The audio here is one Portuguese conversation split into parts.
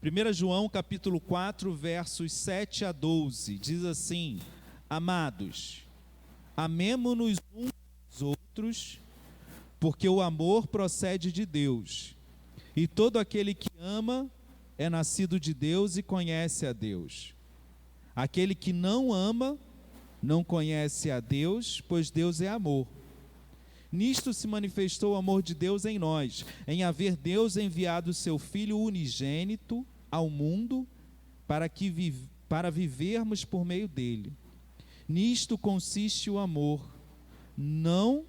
1 João capítulo 4, versos 7 a 12, diz assim: Amados, amemo-nos uns aos outros, porque o amor procede de Deus, e todo aquele que ama é nascido de Deus e conhece a Deus. Aquele que não ama não conhece a Deus, pois Deus é amor. Nisto se manifestou o amor de Deus em nós, em haver Deus enviado o seu Filho unigênito ao mundo para vivermos por meio dele. Nisto consiste o amor, não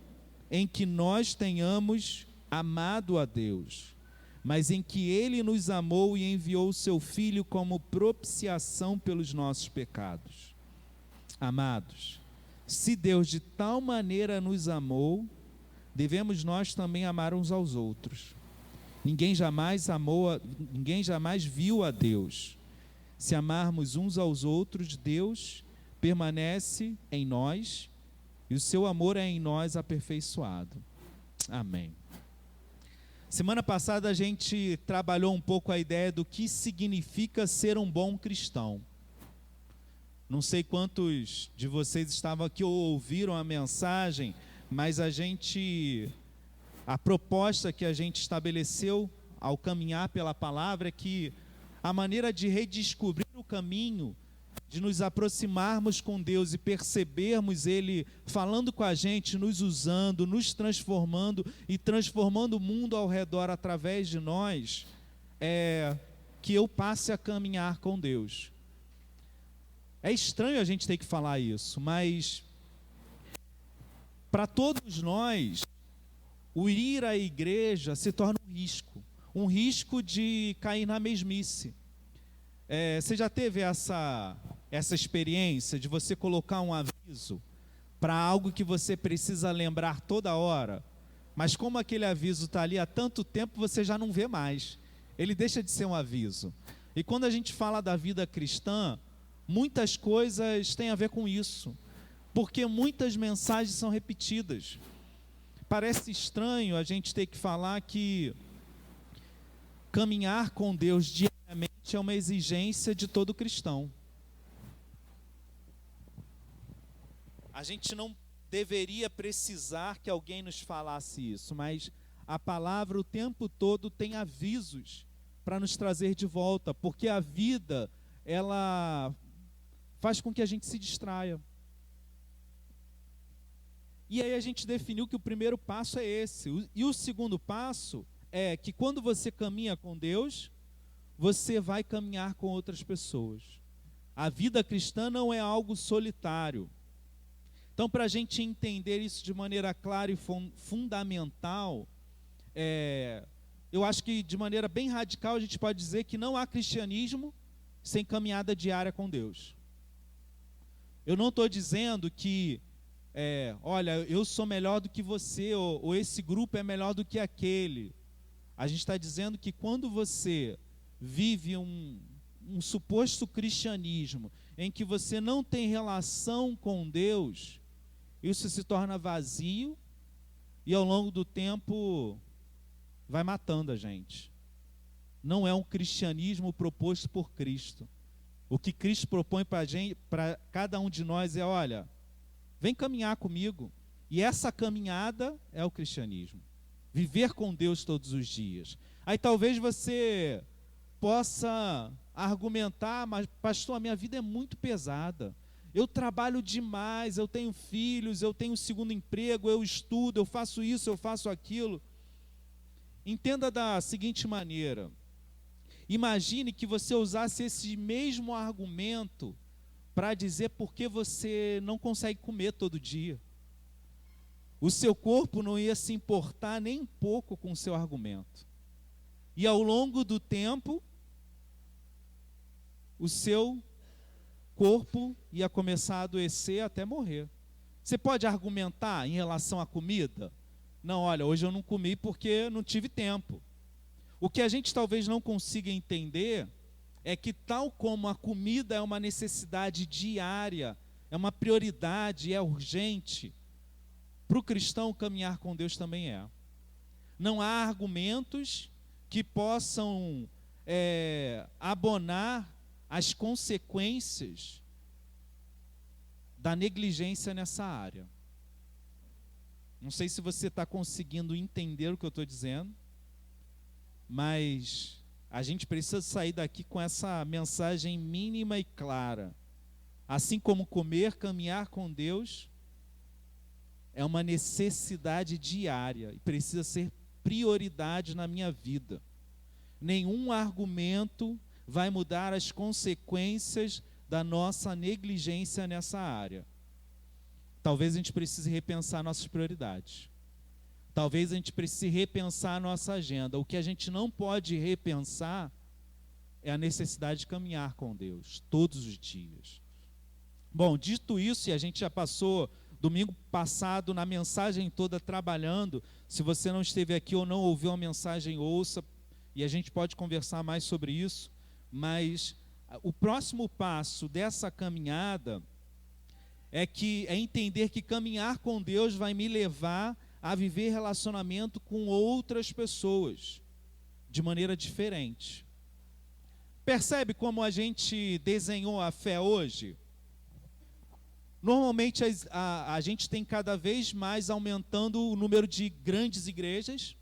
em que nós tenhamos amado a Deus, mas em que ele nos amou e enviou o seu Filho como propiciação pelos nossos pecados. Amados, se Deus de tal maneira nos amou, devemos nós também amar uns aos outros. Ninguém jamais viu a Deus. Se amarmos uns aos outros, Deus permanece em nós e o seu amor é em nós aperfeiçoado. Amém. Semana passada a gente trabalhou um pouco a ideia do que significa ser um bom cristão. Não sei quantos de vocês estavam aqui ou ouviram a mensagem, mas a proposta que a gente estabeleceu ao caminhar pela palavra é que a maneira de redescobrir o caminho, de nos aproximarmos com Deus e percebermos Ele falando com a gente, nos usando, nos transformando e transformando o mundo ao redor através de nós, é que eu passe a caminhar com Deus. É estranho a gente ter que falar isso, mas para todos nós, o ir à igreja se torna um risco de cair na mesmice. Você já teve essa experiência de você colocar um aviso para algo que você precisa lembrar toda hora, mas como aquele aviso está ali há tanto tempo, você já não vê mais, ele deixa de ser um aviso. E quando a gente fala da vida cristã, muitas coisas têm a ver com isso, porque muitas mensagens são repetidas. Parece estranho a gente ter que falar que caminhar com Deus diariamente é uma exigência de todo cristão. A gente não deveria precisar que alguém nos falasse isso, mas a palavra o tempo todo tem avisos para nos trazer de volta, porque a vida, ela faz com que a gente se distraia. E aí a gente definiu que o primeiro passo é esse. E o segundo passo é que quando você caminha com Deus, você vai caminhar com outras pessoas. A vida cristã não é algo solitário. Então, para a gente entender isso de maneira clara e fundamental, eu acho que de maneira bem radical a gente pode dizer que não há cristianismo sem caminhada diária com Deus. Eu não estou dizendo que olha, eu sou melhor do que você, ou esse grupo é melhor do que aquele. A gente está dizendo que quando você vive um suposto cristianismo, em que você não tem relação com Deus, isso se torna vazio, e ao longo do tempo vai matando a gente. Não é um cristianismo proposto por Cristo. O que Cristo propõe para cada um de nós é, olha, vem caminhar comigo. E essa caminhada é o cristianismo. Viver com Deus todos os dias. Aí talvez você possa argumentar, mas pastor, a minha vida é muito pesada. Eu trabalho demais, eu tenho filhos, eu tenho segundo emprego, eu estudo, eu faço isso, eu faço aquilo. Entenda da seguinte maneira. Imagine que você usasse esse mesmo argumento para dizer por que você não consegue comer todo dia. O seu corpo não ia se importar nem um pouco com o seu argumento. E ao longo do tempo, o seu corpo ia começar a adoecer até morrer. Você pode argumentar em relação à comida? Não, olha, hoje eu não comi porque não tive tempo. O que a gente talvez não consiga entender é que tal como a comida é uma necessidade diária, é uma prioridade, é urgente, para o cristão caminhar com Deus também é. Não há argumentos que possam abonar as consequências da negligência nessa área. Não sei se você está conseguindo entender o que eu estou dizendo, mas a gente precisa sair daqui com essa mensagem mínima e clara. Assim como comer, caminhar com Deus é uma necessidade diária e precisa ser prioridade na minha vida. Nenhum argumento vai mudar as consequências da nossa negligência nessa área. Talvez a gente precise repensar nossas prioridades. Talvez a gente precise repensar a nossa agenda. O que a gente não pode repensar é a necessidade de caminhar com Deus todos os dias. Bom, dito isso, e a gente já passou domingo passado na mensagem toda trabalhando. Se você não esteve aqui ou não ouviu a mensagem, ouça, e a gente pode conversar mais sobre isso. Mas o próximo passo dessa caminhada é entender que caminhar com Deus vai me levar a viver relacionamento com outras pessoas de maneira diferente. Percebe como a gente desenhou a fé hoje? Normalmente a gente tem cada vez mais aumentando o número de grandes igrejas,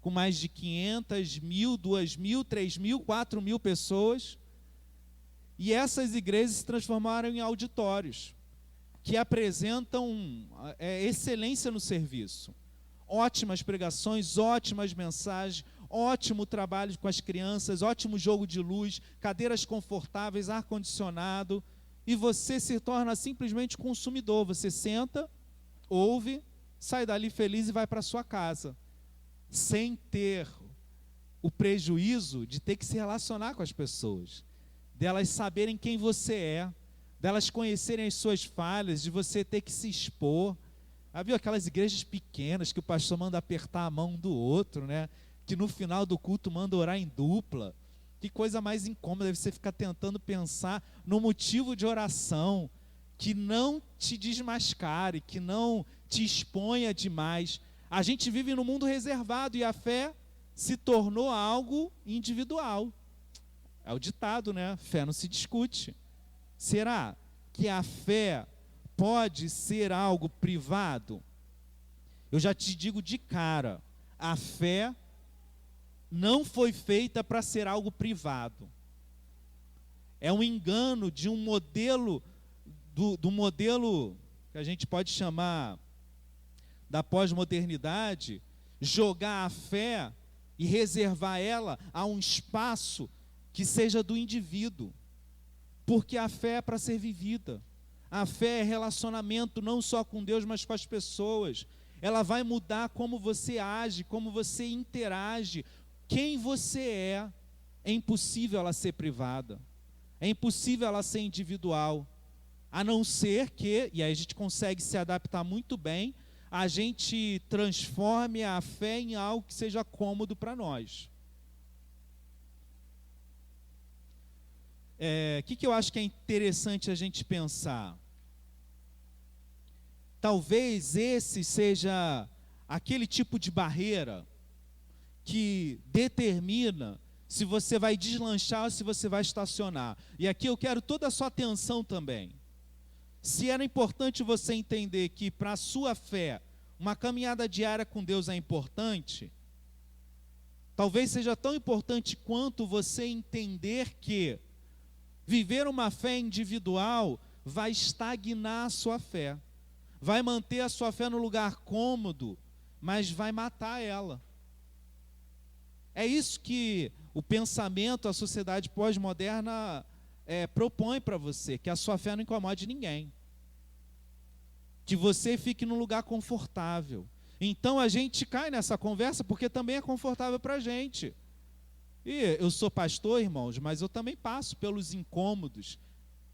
com mais de 500, 1.000, 2.000, 3.000, 4.000 pessoas. E essas igrejas se transformaram em auditórios, que apresentam excelência no serviço. Ótimas pregações, ótimas mensagens, ótimo trabalho com as crianças, ótimo jogo de luz, cadeiras confortáveis, ar-condicionado, e você se torna simplesmente consumidor. Você senta, ouve, sai dali feliz e vai para sua casa, sem ter o prejuízo de ter que se relacionar com as pessoas, delas saberem quem você é, delas conhecerem as suas falhas, de você ter que se expor. Viu aquelas igrejas pequenas que o pastor manda apertar a mão do outro, né? Que no final do culto manda orar em dupla. Que coisa mais incômoda, deve você ficar tentando pensar no motivo de oração, que não te desmascare, que não te exponha demais. A gente vive num mundo reservado e a fé se tornou algo individual. É o ditado, né? Fé não se discute. Será que a fé pode ser algo privado? Eu já te digo de cara, a fé não foi feita para ser algo privado. É um engano de um modelo, do modelo que a gente pode chamar da pós-modernidade, jogar a fé e reservar ela a um espaço que seja do indivíduo. Porque a fé é para ser vivida. A fé é relacionamento não só com Deus, mas com as pessoas. Ela vai mudar como você age, como você interage, quem você é. É impossível ela ser privada. É impossível ela ser individual. A não ser que, e aí a gente consegue se adaptar muito bem, a gente transforme a fé em algo que seja cômodo para nós. O que eu acho que é interessante a gente pensar? Talvez esse seja aquele tipo de barreira que determina se você vai deslanchar ou se você vai estacionar. E aqui eu quero toda a sua atenção também. Se era importante você entender que para a sua fé, uma caminhada diária com Deus é importante, talvez seja tão importante quanto você entender que viver uma fé individual vai estagnar a sua fé. Vai manter a sua fé no lugar cômodo, mas vai matar ela. É isso que o pensamento, a sociedade pós-moderna propõe para você, que a sua fé não incomode ninguém. Que você fique num lugar confortável. Então a gente cai nessa conversa porque também é confortável para a gente. E eu sou pastor, irmãos, mas eu também passo pelos incômodos.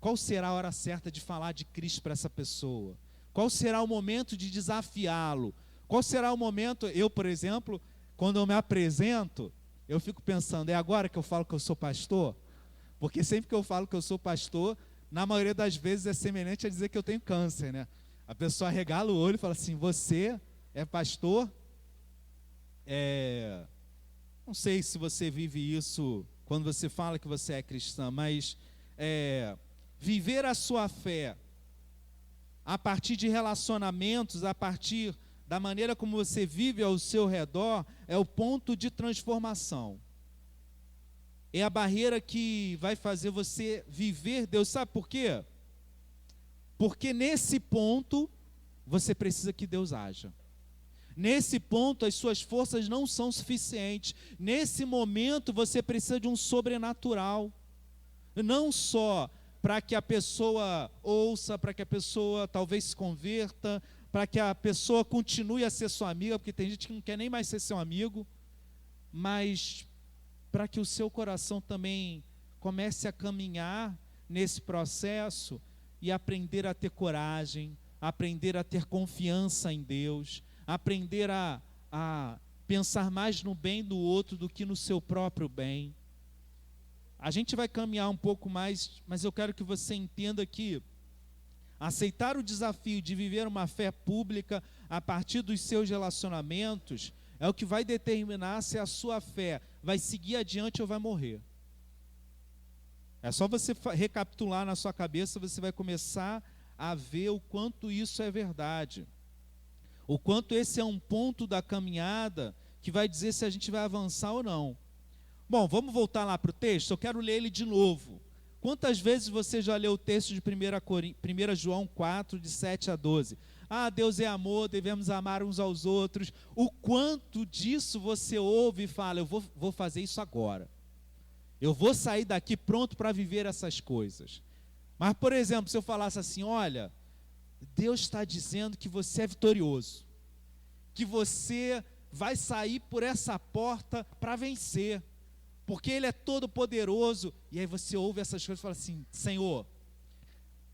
Qual será a hora certa de falar de Cristo para essa pessoa? Qual será o momento de desafiá-lo? Qual será o momento, eu, por exemplo, quando eu me apresento, eu fico pensando, é agora que eu falo que eu sou pastor? Porque sempre que eu falo que eu sou pastor, na maioria das vezes é semelhante a dizer que eu tenho câncer, né? A pessoa regala o olho e fala assim, você é pastor? Não sei se você vive isso quando você fala que você é cristã, mas viver a sua fé a partir de relacionamentos, a partir da maneira como você vive ao seu redor, é o ponto de transformação. É a barreira que vai fazer você viver Deus. Sabe por quê? Porque nesse ponto, você precisa que Deus haja. Nesse ponto, as suas forças não são suficientes. Nesse momento, você precisa de um sobrenatural. Não só para que a pessoa ouça, para que a pessoa talvez se converta, para que a pessoa continue a ser sua amiga, porque tem gente que não quer nem mais ser seu amigo, mas para que o seu coração também comece a caminhar nesse processo e aprender a ter coragem, aprender a ter confiança em Deus, aprender a pensar mais no bem do outro do que no seu próprio bem. A gente vai caminhar um pouco mais, mas eu quero que você entenda que aceitar o desafio de viver uma fé pública a partir dos seus relacionamentos é o que vai determinar se a sua fé vai seguir adiante ou vai morrer. É só você recapitular na sua cabeça, você vai começar a ver o quanto isso é verdade. O quanto esse é um ponto da caminhada que vai dizer se a gente vai avançar ou não. Bom, vamos voltar lá para o texto? Eu quero ler ele de novo. Quantas vezes você já leu o texto de 1 João 4, de 7 a 12? Ah, Deus é amor, devemos amar uns aos outros. O quanto disso você ouve e fala, eu vou fazer isso agora. Eu vou sair daqui pronto para viver essas coisas. Mas, por exemplo, se eu falasse assim, olha, Deus está dizendo que você é vitorioso, que você vai sair por essa porta para vencer, porque Ele é todo poderoso. E aí você ouve essas coisas e fala assim, Senhor,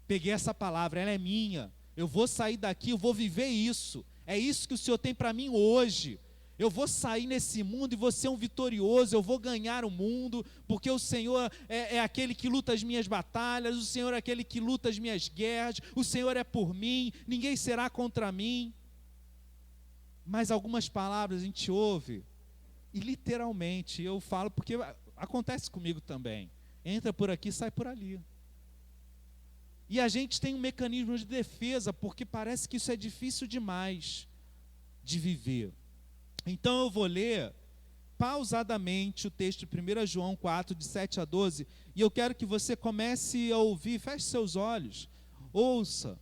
peguei essa palavra, ela é minha, eu vou sair daqui, eu vou viver isso, é isso que o Senhor tem para mim hoje. Eu vou sair nesse mundo e vou ser um vitorioso, eu vou ganhar o mundo, porque o Senhor é aquele que luta as minhas batalhas, o Senhor é aquele que luta as minhas guerras, o Senhor é por mim, ninguém será contra mim. Mas algumas palavras a gente ouve, e literalmente, eu falo porque acontece comigo também, entra por aqui, sai por ali. E a gente tem um mecanismo de defesa, porque parece que isso é difícil demais de viver. Então eu vou ler pausadamente o texto de 1 João 4, de 7 a 12, e eu quero que você comece a ouvir, feche seus olhos, ouça,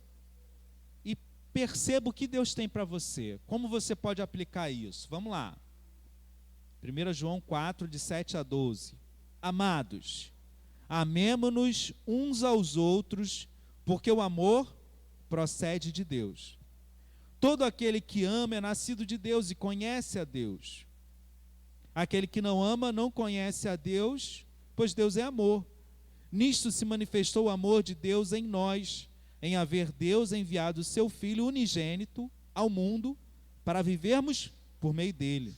e perceba o que Deus tem para você, como você pode aplicar isso. Vamos lá. 1 João 4, de 7 a 12. Amados, amemo-nos uns aos outros, porque o amor procede de Deus. Todo aquele que ama é nascido de Deus e conhece a Deus. Aquele que não ama não conhece a Deus, pois Deus é amor. Nisto se manifestou o amor de Deus em nós, em haver Deus enviado o seu Filho unigênito ao mundo para vivermos por meio dele.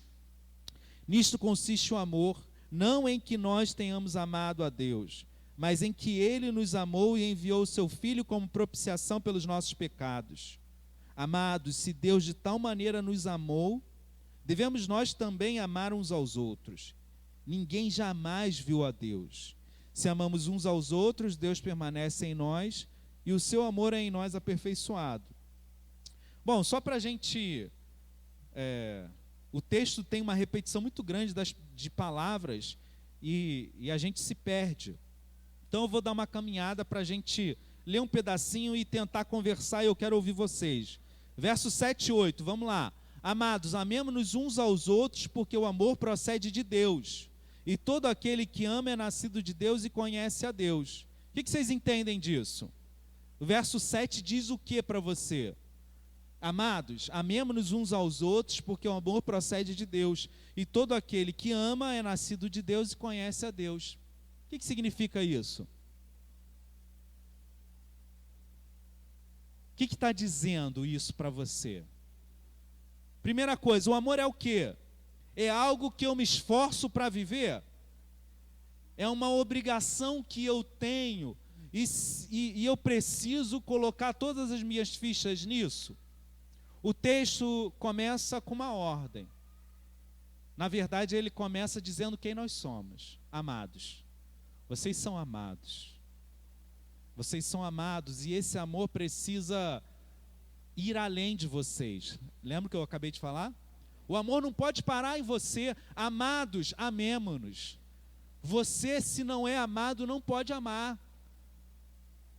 Nisto consiste o amor, não em que nós tenhamos amado a Deus, mas em que Ele nos amou e enviou o seu Filho como propiciação pelos nossos pecados. Amados, se Deus de tal maneira nos amou, devemos nós também amar uns aos outros. Ninguém jamais viu a Deus. Se amamos uns aos outros, Deus permanece em nós e o seu amor é em nós aperfeiçoado. Bom, só para a gente... o texto tem uma repetição muito grande de palavras e a gente se perde. Então eu vou dar uma caminhada para a gente ler um pedacinho e tentar conversar, e eu quero ouvir vocês. Verso 7 e 8, vamos lá. Amados, amemo-nos uns aos outros, porque o amor procede de Deus. E todo aquele que ama é nascido de Deus e conhece a Deus. O que vocês entendem disso? O verso 7 diz o que para você? Amados, amemo-nos uns aos outros, porque o amor procede de Deus. E todo aquele que ama é nascido de Deus e conhece a Deus. O que significa isso? O que está dizendo isso para você? Primeira coisa, o amor é o quê? É algo que eu me esforço para viver? É uma obrigação que eu tenho e eu preciso colocar todas as minhas fichas nisso? O texto começa com uma ordem. Na verdade, ele começa dizendo quem nós somos. Amados. Vocês são amados. Vocês são amados e esse amor precisa ir além de vocês. Lembra o que eu acabei de falar? O amor não pode parar em você. Amados, amemo-nos. Você, se não é amado, não pode amar.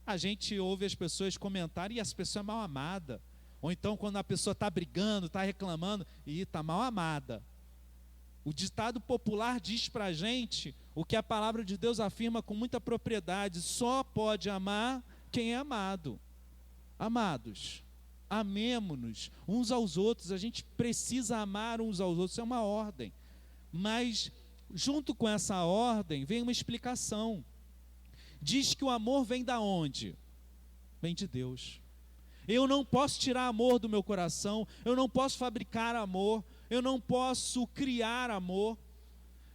A gente ouve as pessoas comentarem e essa pessoa é mal amada. Ou então quando a pessoa está brigando, está reclamando, e está mal amada. O ditado popular diz para a gente o que a palavra de Deus afirma com muita propriedade: só pode amar quem é amado. Amados, amemo-nos uns aos outros. A gente precisa amar uns aos outros, isso é uma ordem. Mas junto com essa ordem vem uma explicação. Diz que o amor vem da onde? Vem de Deus. Eu não posso tirar amor do meu coração, eu não posso fabricar amor, eu não posso criar amor.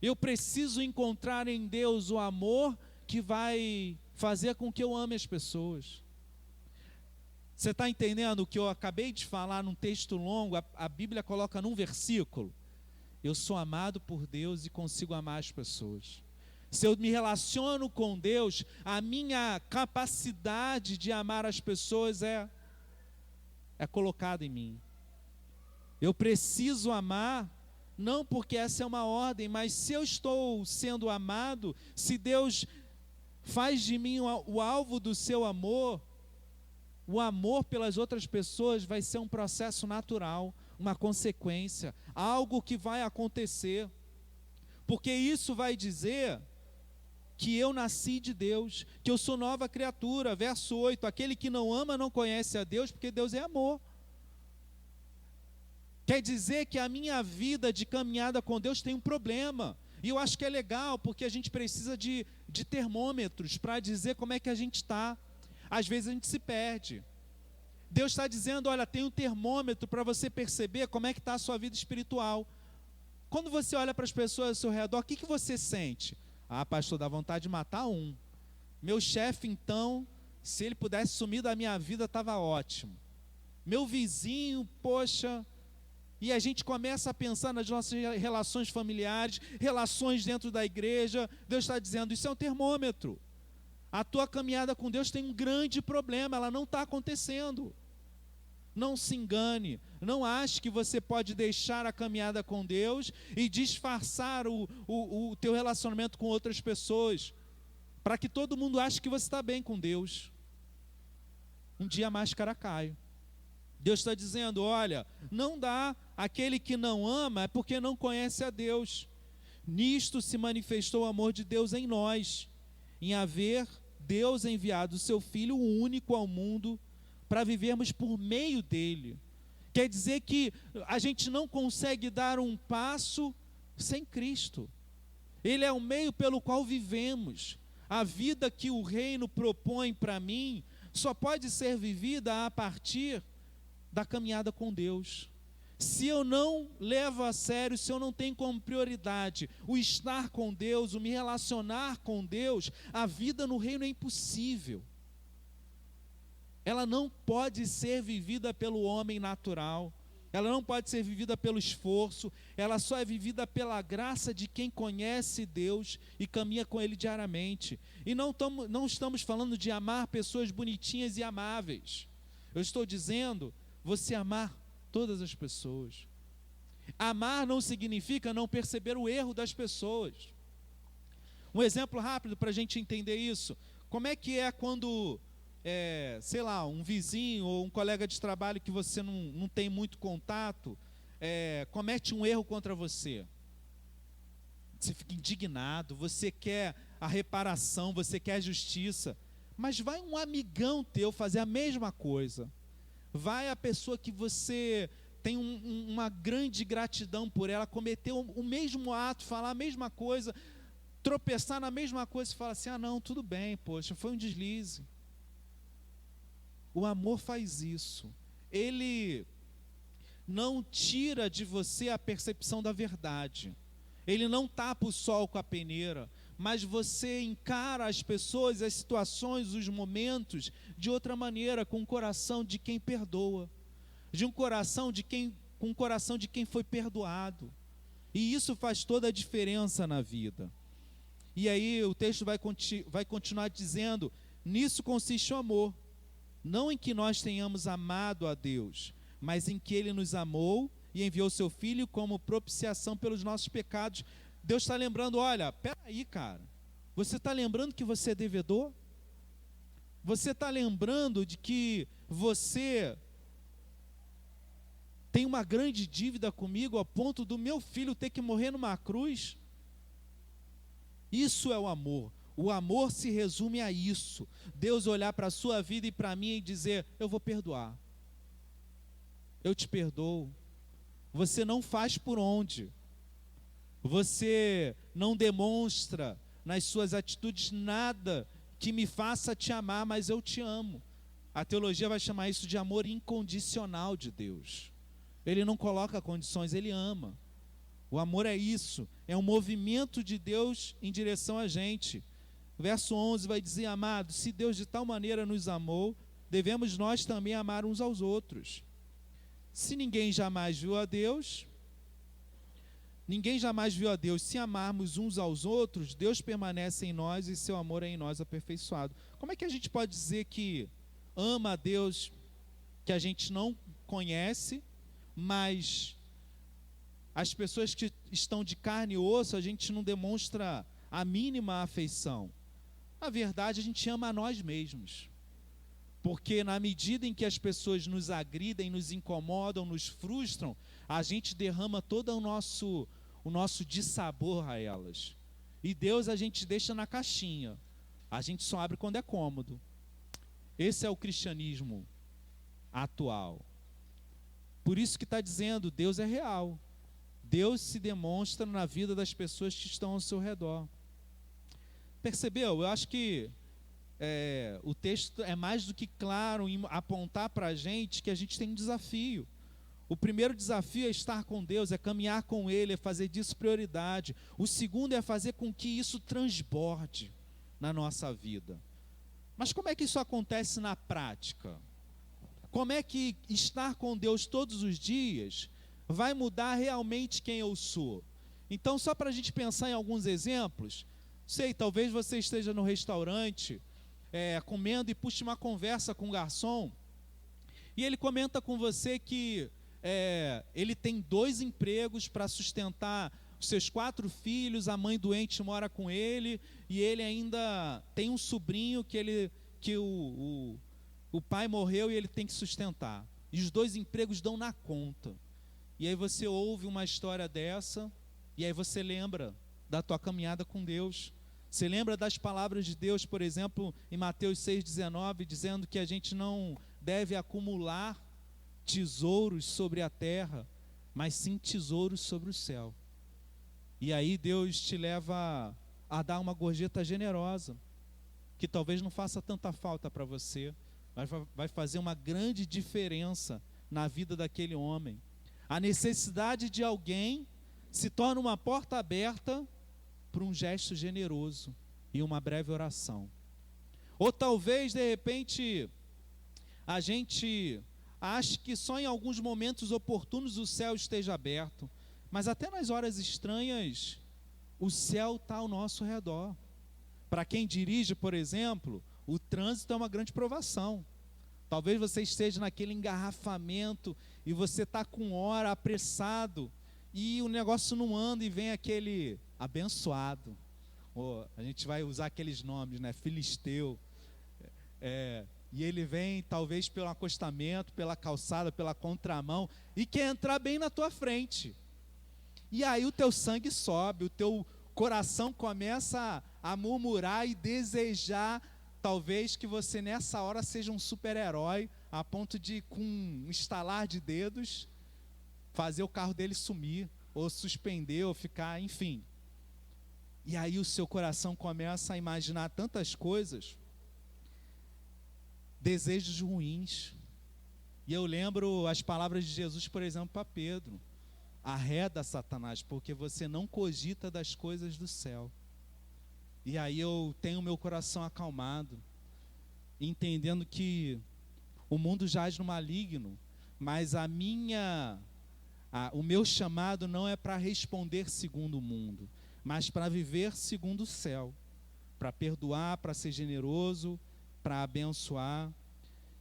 Eu preciso encontrar em Deus o amor que vai fazer com que eu ame as pessoas. Você está entendendo o que eu acabei de falar num texto longo? A Bíblia coloca num versículo: eu sou amado por Deus e consigo amar as pessoas. Se eu me relaciono com Deus, a minha capacidade de amar as pessoas é colocada em mim. Eu preciso amar, não porque essa é uma ordem, mas se eu estou sendo amado, se Deus faz de mim o alvo do seu amor, o amor pelas outras pessoas vai ser um processo natural, uma consequência, algo que vai acontecer, porque isso vai dizer que eu nasci de Deus, que eu sou nova criatura. Verso 8, aquele que não ama não conhece a Deus, porque Deus é amor. Quer dizer que a minha vida de caminhada com Deus tem um problema, e eu acho que é legal, porque a gente precisa de termômetros para dizer como é que a gente está. Às vezes a gente se perde. Deus está dizendo, olha, tem um termômetro para você perceber como é que está a sua vida espiritual. Quando você olha para as pessoas ao seu redor, o que você sente? Ah, pastor, dá vontade de matar um. Meu chefe, então, se ele pudesse sumir da minha vida, estava ótimo. Meu vizinho, poxa. E a gente começa a pensar nas nossas relações familiares, relações dentro da igreja. Deus está dizendo, isso é um termômetro. A tua caminhada com Deus tem um grande problema, ela não está acontecendo. Não se engane, não ache que você pode deixar a caminhada com Deus e disfarçar o teu relacionamento com outras pessoas, para que todo mundo ache que você está bem com Deus. Um dia a máscara cai. Deus está dizendo, olha, não dá, aquele que não ama é porque não conhece a Deus. Nisto se manifestou o amor de Deus em nós, em haver Deus enviado o seu Filho único ao mundo, para vivermos por meio dele. Quer dizer que a gente não consegue dar um passo sem Cristo. Ele é o meio pelo qual vivemos. A vida que o reino propõe para mim só pode ser vivida a partir da caminhada com Deus. Se eu não levo a sério, se eu não tenho como prioridade o estar com Deus, o me relacionar com Deus, a vida no reino é impossível. Ela não pode ser vivida pelo homem natural, ela não pode ser vivida pelo esforço, ela só é vivida pela graça de quem conhece Deus e caminha com Ele diariamente. E não estamos falando de amar pessoas bonitinhas e amáveis. Eu estou dizendo, você amar todas as pessoas. Amar não significa não perceber o erro das pessoas. Um exemplo rápido para a gente entender isso. Como é que é quando... sei lá, um vizinho ou um colega de trabalho que você não tem muito contato, comete um erro contra você. Você fica indignado, você quer a reparação, você quer a justiça, mas vai um amigão teu fazer a mesma coisa. Vai a pessoa que você tem uma grande gratidão por ela, cometeu o mesmo ato, falar a mesma coisa, tropeçar na mesma coisa e falar assim, ah não, tudo bem, poxa, foi um deslize. O amor faz isso. Ele não tira de você a percepção da verdade. Ele não tapa o sol com a peneira, mas você encara as pessoas, as situações, os momentos de outra maneira, com o coração de quem perdoa, com o coração de quem foi perdoado. E isso faz toda a diferença na vida. E aí o texto vai continuar dizendo: nisso consiste o amor, não em que nós tenhamos amado a Deus, mas em que Ele nos amou e enviou seu Filho como propiciação pelos nossos pecados. Deus está lembrando: olha, peraí, cara, você está lembrando que você é devedor? Você está lembrando de que você tem uma grande dívida comigo, a ponto do meu filho ter que morrer numa cruz? Isso é o amor. O amor se resume a isso. Deus olhar para a sua vida e para mim e dizer: eu vou perdoar, eu te perdoo. Você não faz por onde, você não demonstra nas suas atitudes nada que me faça te amar, mas eu te amo. A teologia vai chamar isso de amor incondicional de Deus. Ele não coloca condições, Ele ama. O amor é isso, é um movimento de Deus em direção a gente. Verso 11 vai dizer: amados, se Deus de tal maneira nos amou, devemos nós também amar uns aos outros. Se ninguém jamais viu a Deus, se amarmos uns aos outros, Deus permanece em nós e seu amor é em nós aperfeiçoado. Como é que a gente pode dizer que ama a Deus que a gente não conhece, mas as pessoas que estão de carne e osso, a gente não demonstra a mínima afeição? Na verdade, a gente ama a nós mesmos. Porque na medida em que as pessoas nos agridem, nos incomodam, nos frustram, a gente derrama todo o nosso dissabor a elas. E Deus a gente deixa na caixinha. A gente só abre quando é cômodo. Esse é o cristianismo atual. Por isso que está dizendo: Deus é real. Deus se demonstra na vida das pessoas que estão ao seu redor. Percebeu? Eu acho que o texto é mais do que claro em apontar para a gente que a gente tem um desafio. O primeiro desafio é estar com Deus, é caminhar com Ele, é fazer disso prioridade. O segundo é fazer com que isso transborde na nossa vida. Mas como é que isso acontece na prática? Como é que estar com Deus todos os dias vai mudar realmente quem eu sou? Então, só para a gente pensar em alguns exemplos, talvez você esteja no restaurante, comendo e puxe uma conversa com o garçom, e ele comenta com você que ele tem 2 empregos para sustentar os seus 4 filhos, a mãe doente mora com ele, e ele ainda tem um sobrinho que o pai morreu e ele tem que sustentar. E os 2 empregos dão na conta. E aí você ouve uma história dessa, e aí você lembra da tua caminhada com Deus. Você lembra das palavras de Deus, por exemplo, em Mateus 6,19, dizendo que a gente não deve acumular tesouros sobre a terra, mas sim tesouros sobre o céu. E aí Deus te leva a dar uma gorjeta generosa, que talvez não faça tanta falta para você, mas vai fazer uma grande diferença na vida daquele homem. A necessidade de alguém se torna uma porta aberta para um gesto generoso e uma breve oração. Ou talvez, de repente, a gente ache que só em alguns momentos oportunos o céu esteja aberto, mas até nas horas estranhas, o céu está ao nosso redor. Para quem dirige, por exemplo, o trânsito é uma grande provação. Talvez você esteja naquele engarrafamento e você está com hora, apressado, e o negócio não anda e vem aquele abençoado. A gente vai usar aqueles nomes, né? Filisteu. E ele vem talvez pelo acostamento, pela calçada, pela contramão, e quer entrar bem na tua frente. E aí o teu sangue sobe, o teu coração começa a murmurar e desejar, talvez, que você nessa hora seja um super-herói, a ponto de, com um estalar de dedos, fazer o carro dele sumir, ou suspender, ou ficar, enfim. E aí o seu coração começa a imaginar tantas coisas, desejos ruins. E eu lembro as palavras de Jesus, por exemplo, para Pedro: arreda, Satanás, porque você não cogita das coisas do céu. E aí eu tenho meu coração acalmado, entendendo que o mundo jaz no maligno, mas a minha O meu chamado não é para responder segundo o mundo, mas para viver segundo o céu, para perdoar, para ser generoso, para abençoar.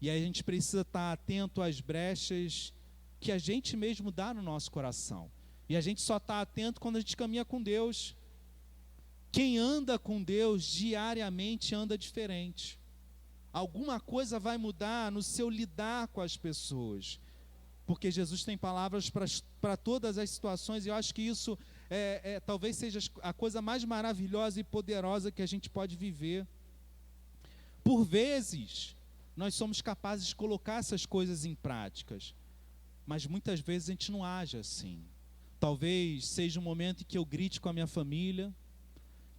E aí a gente precisa estar atento às brechas que a gente mesmo dá no nosso coração. E a gente só está atento quando a gente caminha com Deus. Quem anda com Deus diariamente anda diferente. Alguma coisa vai mudar no seu lidar com as pessoas. Porque Jesus tem palavras para todas as situações, e eu acho que isso talvez seja a coisa mais maravilhosa e poderosa que a gente pode viver. Por vezes, nós somos capazes de colocar essas coisas em práticas, mas muitas vezes a gente não age assim. Talvez seja um momento em que eu grite com a minha família,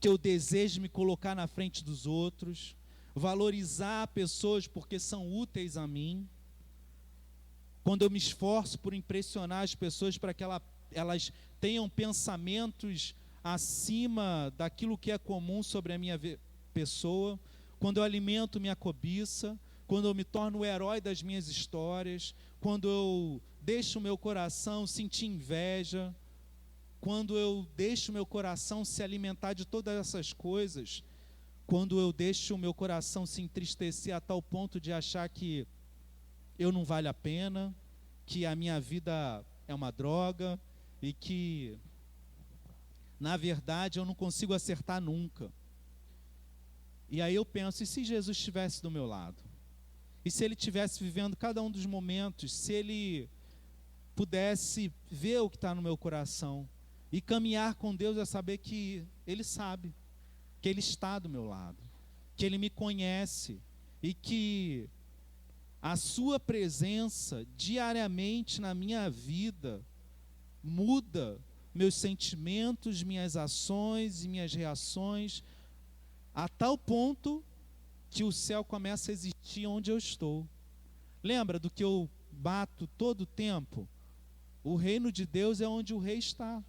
que eu deseje me colocar na frente dos outros, valorizar pessoas porque são úteis a mim. Quando eu me esforço por impressionar as pessoas para que elas tenham pensamentos acima daquilo que é comum sobre a minha pessoa, quando eu alimento minha cobiça, quando eu me torno o herói das minhas histórias, quando eu deixo o meu coração sentir inveja, quando eu deixo o meu coração se alimentar de todas essas coisas, quando eu deixo o meu coração se entristecer a tal ponto de achar que eu não vale a pena, que a minha vida é uma droga e que, na verdade, eu não consigo acertar nunca. E aí eu penso, e se Jesus estivesse do meu lado? E se Ele estivesse vivendo cada um dos momentos, se Ele pudesse ver o que está no meu coração, e caminhar com Deus é saber que Ele sabe, que Ele está do meu lado, que Ele me conhece, e que a sua presença diariamente na minha vida muda meus sentimentos, minhas ações e minhas reações, a tal ponto que o céu começa a existir onde eu estou. Lembra do que eu bato todo o tempo? O reino de Deus é onde o rei está.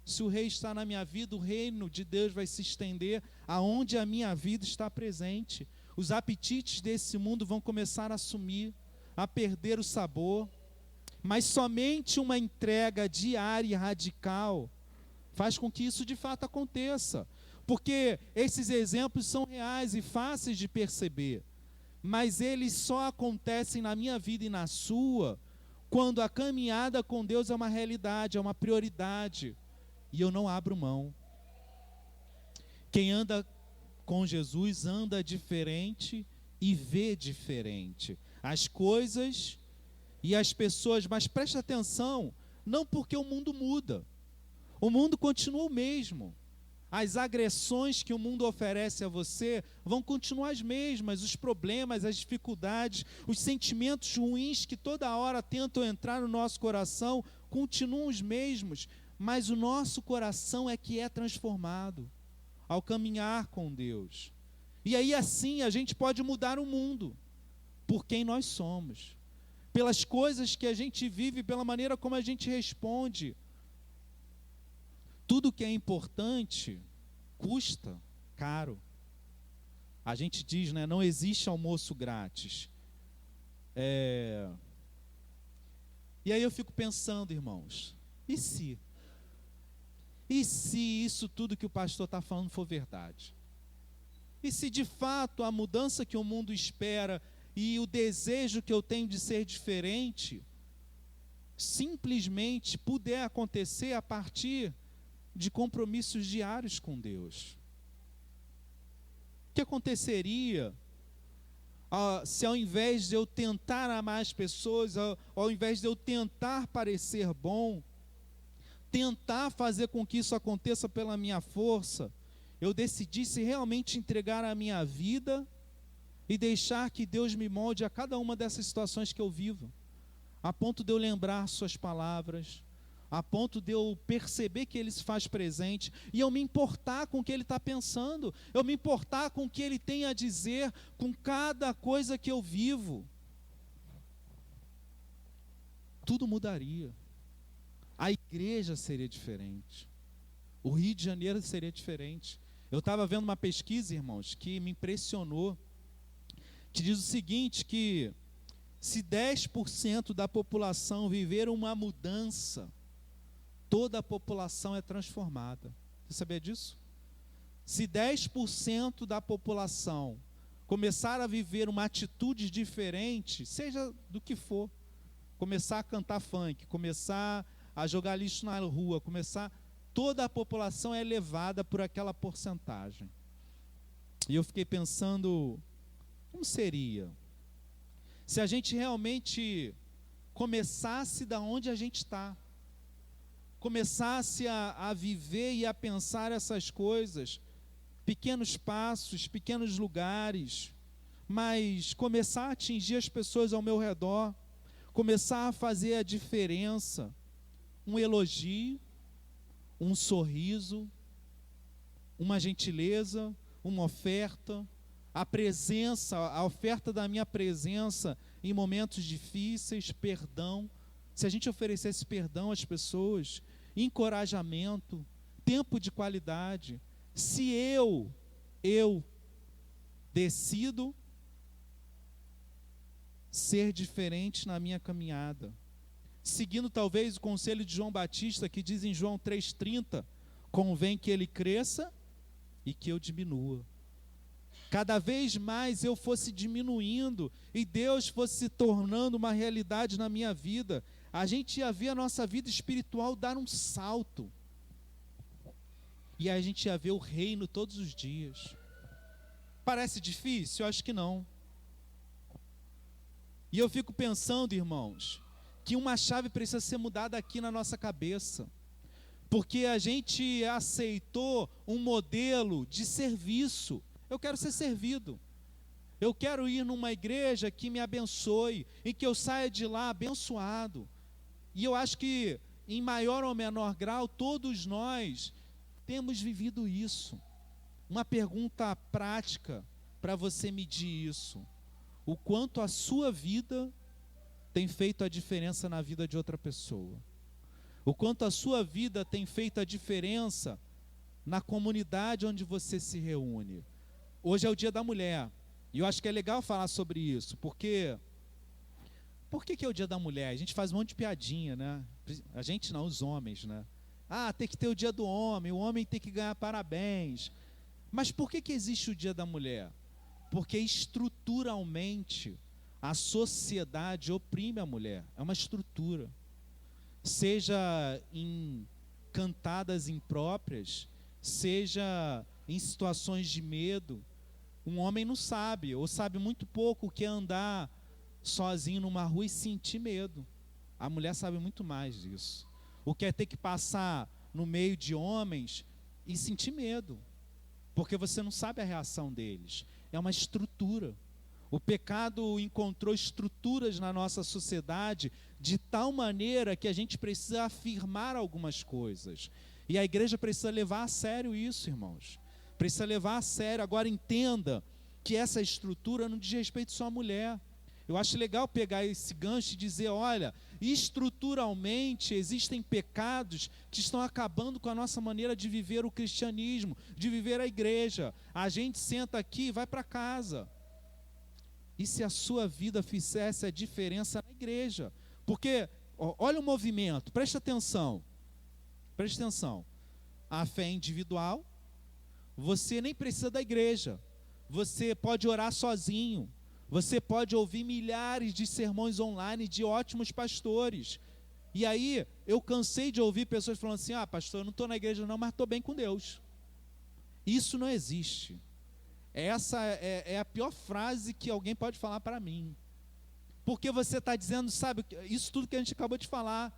Se o rei está na minha vida, o reino de Deus vai se estender aonde a minha vida está presente. Os apetites desse mundo vão começar a sumir, a perder o sabor, mas somente uma entrega diária e radical faz com que isso de fato aconteça, porque esses exemplos são reais e fáceis de perceber, mas eles só acontecem na minha vida e na sua, quando a caminhada com Deus é uma realidade, é uma prioridade, e eu não abro mão. Quem anda com Jesus anda diferente e vê diferente as coisas e as pessoas, mas preste atenção, não porque o mundo muda, o mundo continua o mesmo, as agressões que o mundo oferece a você vão continuar as mesmas, os problemas, as dificuldades, os sentimentos ruins que toda hora tentam entrar no nosso coração continuam os mesmos, mas o nosso coração é que é transformado ao caminhar com Deus. E aí assim a gente pode mudar o mundo por quem nós somos, pelas coisas que a gente vive, pela maneira como a gente responde. Tudo que é importante custa caro. A gente diz, né, não existe almoço grátis. E aí eu fico pensando, irmãos, e se isso tudo que o pastor está falando for verdade? E se de fato a mudança que o mundo espera e o desejo que eu tenho de ser diferente simplesmente puder acontecer a partir de compromissos diários com Deus? O que aconteceria se ao invés de eu tentar amar as pessoas, ao invés de eu tentar parecer bom, tentar fazer com que isso aconteça pela minha força, eu decidisse realmente entregar a minha vida e deixar que Deus me molde a cada uma dessas situações que eu vivo, a ponto de eu lembrar suas palavras, a ponto de eu perceber que Ele se faz presente, e eu me importar com o que Ele está pensando, eu me importar com o que Ele tem a dizer, com cada coisa que eu vivo. Tudo mudaria. A igreja seria diferente. O Rio de Janeiro seria diferente. Eu estava vendo uma pesquisa, irmãos, que me impressionou, que diz o seguinte, que Se 10% da população viver uma mudança, toda a população é transformada. Você sabia disso? Se 10% da população começar a viver uma atitude diferente, seja do que for, começar a cantar funk, começar a jogar lixo na rua, toda a população é levada por aquela porcentagem. E eu fiquei pensando, como seria se a gente realmente começasse da onde a gente está, começasse a viver e a pensar essas coisas, pequenos passos, pequenos lugares, mas começar a atingir as pessoas ao meu redor, começar a fazer a diferença, um elogio, um sorriso, uma gentileza, uma oferta, a oferta da minha presença em momentos difíceis, perdão. Se a gente oferecesse perdão às pessoas, encorajamento, tempo de qualidade, se eu decido ser diferente na minha caminhada, seguindo talvez o conselho de João Batista, que diz em João 3,30, convém que ele cresça e que eu diminua. Cada vez mais eu fosse diminuindo e Deus fosse se tornando uma realidade na minha vida, a gente ia ver a nossa vida espiritual dar um salto. E a gente ia ver o reino todos os dias. Parece difícil? Eu acho que não. E eu fico pensando, irmãos, que uma chave precisa ser mudada aqui na nossa cabeça. Porque a gente aceitou um modelo de serviço. Eu quero ser servido. Eu quero ir numa igreja que me abençoe, e que eu saia de lá abençoado. E eu acho que, em maior ou menor grau, todos nós temos vivido isso. Uma pergunta prática para você medir isso: o quanto a sua vida tem feito a diferença na vida de outra pessoa? O quanto a sua vida tem feito a diferença na comunidade onde você se reúne? Hoje é o Dia da Mulher, e eu acho que é legal falar sobre isso, porque... Por que é o Dia da Mulher? A gente faz um monte de piadinha, né? A gente não, os homens, né? Ah, tem que ter o Dia do Homem, o homem tem que ganhar parabéns. Mas por que existe o Dia da Mulher? Porque estruturalmente a sociedade oprime a mulher, é uma estrutura. Seja em cantadas impróprias, seja em situações de medo. Um homem não sabe, ou sabe muito pouco o que é andar sozinho numa rua e sentir medo. A mulher sabe muito mais disso. O que é ter que passar no meio de homens e sentir medo, porque você não sabe a reação deles. É uma estrutura. O pecado encontrou estruturas na nossa sociedade de tal maneira que a gente precisa afirmar algumas coisas. E a igreja precisa levar a sério isso, irmãos. Precisa levar a sério. Agora entenda que essa estrutura não diz respeito só à mulher. Eu acho legal pegar esse gancho e dizer, olha, estruturalmente existem pecados que estão acabando com a nossa maneira de viver o cristianismo, de viver a igreja. A gente senta aqui e vai para casa. E se a sua vida fizesse a diferença na igreja? Porque, olha o movimento, preste atenção. Preste atenção. A fé é individual, você nem precisa da igreja. Você pode orar sozinho. Você pode ouvir milhares de sermões online de ótimos pastores. E aí, eu cansei de ouvir pessoas falando assim, pastor, eu não estou na igreja não, mas estou bem com Deus. Isso não existe. Essa é a pior frase que alguém pode falar para mim. Porque você está dizendo, sabe, isso tudo que a gente acabou de falar.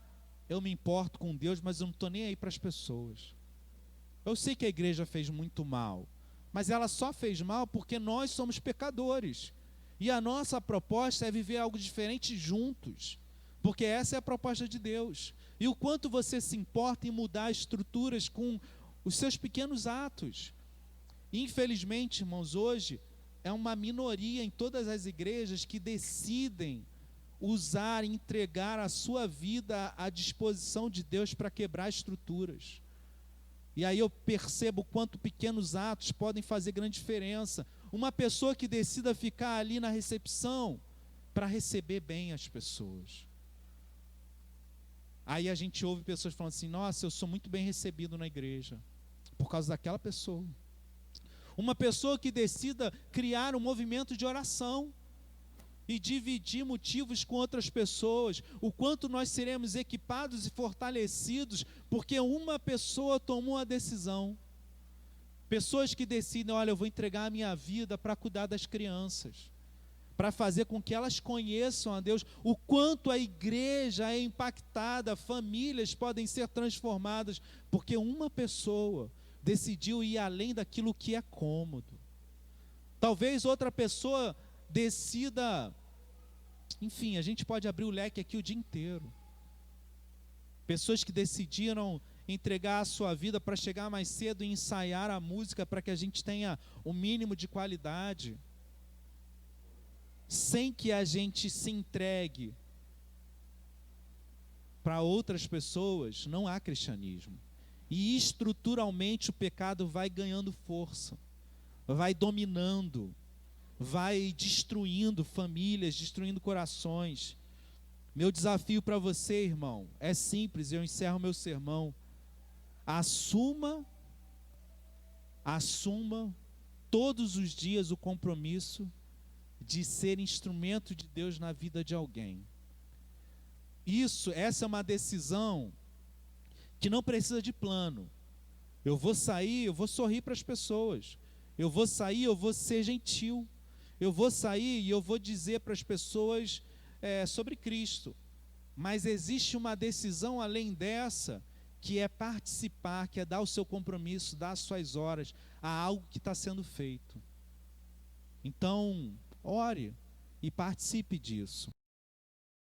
Eu me importo com Deus, mas eu não estou nem aí para as pessoas. Eu sei que a igreja fez muito mal, mas ela só fez mal porque nós somos pecadores. E a nossa proposta é viver algo diferente juntos, porque essa é a proposta de Deus. E o quanto você se importa em mudar estruturas com os seus pequenos atos. Infelizmente, irmãos, hoje é uma minoria em todas as igrejas que decidem usar, entregar a sua vida à disposição de Deus para quebrar estruturas. E aí eu percebo quanto pequenos atos podem fazer grande diferença. Uma pessoa que decida ficar ali na recepção para receber bem as pessoas. Aí a gente ouve pessoas falando assim: nossa, eu sou muito bem recebido na igreja, por causa daquela pessoa. Uma pessoa que decida criar um movimento de oração e dividir motivos com outras pessoas, o quanto nós seremos equipados e fortalecidos, porque uma pessoa tomou a decisão. Pessoas que decidem: olha, eu vou entregar a minha vida para cuidar das crianças, para fazer com que elas conheçam a Deus, o quanto a igreja é impactada, famílias podem ser transformadas, porque uma pessoa decidiu ir além daquilo que é cômodo. Talvez outra pessoa decida, enfim, a gente pode abrir o leque aqui o dia inteiro. Pessoas que decidiram entregar a sua vida para chegar mais cedo e ensaiar a música para que a gente tenha o mínimo de qualidade, sem que a gente se entregue para outras pessoas. Não há cristianismo. E estruturalmente o pecado vai ganhando força, vai dominando, vai destruindo famílias, destruindo corações. Meu desafio para você, irmão, é simples, eu encerro meu sermão. Assuma todos os dias o compromisso de ser instrumento de Deus na vida de alguém. Essa é uma decisão que não precisa de plano. Eu vou sair, eu vou sorrir para as pessoas. Eu vou sair, eu vou ser gentil. Eu vou sair e eu vou dizer para as pessoas sobre Cristo. Mas existe uma decisão além dessa, que é participar, que é dar o seu compromisso, dar as suas horas a algo que está sendo feito. Então, ore e participe disso.